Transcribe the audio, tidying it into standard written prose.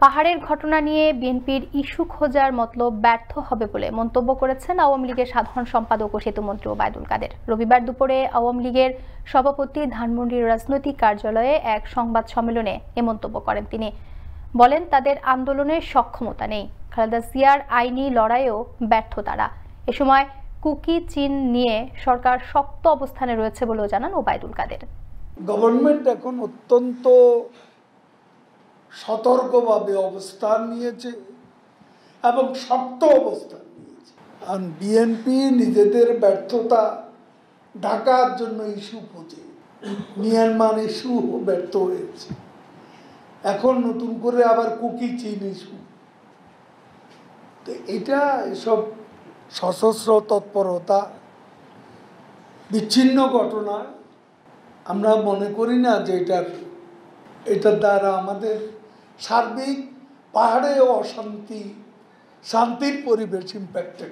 পাহাড়ের ঘটনা নিয়ে বিএনপির ইস্যু খোঁজার মতলব ব্যর্থ হবে বলে মন্তব্য করেছেন আওয়ামী লীগের সাধারণ সম্পাদক ও সেতুমন্ত্রী ওবায়দুল কাদের। রবিবার দুপুরে আওয়ামী লীগের সভাপতি ধানমন্ডির রাজনৈতিক কার্যালয়ে এক সংবাদ সম্মেলনে এ মন্তব্য করেন তিনি। বলেন, তাদের আন্দোলনের সক্ষমতা নেই, খালেদা জিয়ার আইনি লড়াইয়েও ব্যর্থ তারা। এ সময় কুকি চীন নিয়ে সরকার শক্ত অবস্থানে রয়েছে বলেও জানান ওবায়দুল কাদের। গভর্নমেন্ট এখন অত্যন্ত সতর্কভাবে অবস্থান নিয়েছে এবং শক্ত অবস্থান নিয়েছে। আর বিএনপি নিজেদের ব্যর্থতা ঢাকার জন্য ইস্যু খুঁজে, মিয়ানমার ইস্যু ব্যর্থ হয়েছে, এখন নতুন করে আবার কুকি চীন ইস্যু। তো এটা এসব সশস্ত্র তৎপরতা, বিচ্ছিন্ন ঘটনা, আমরা মনে করি না যে এটার দ্বারা আমাদের সার্বিক পাহাড়ে শান্তির পরিবেশ ইম্প্যাক্টেড।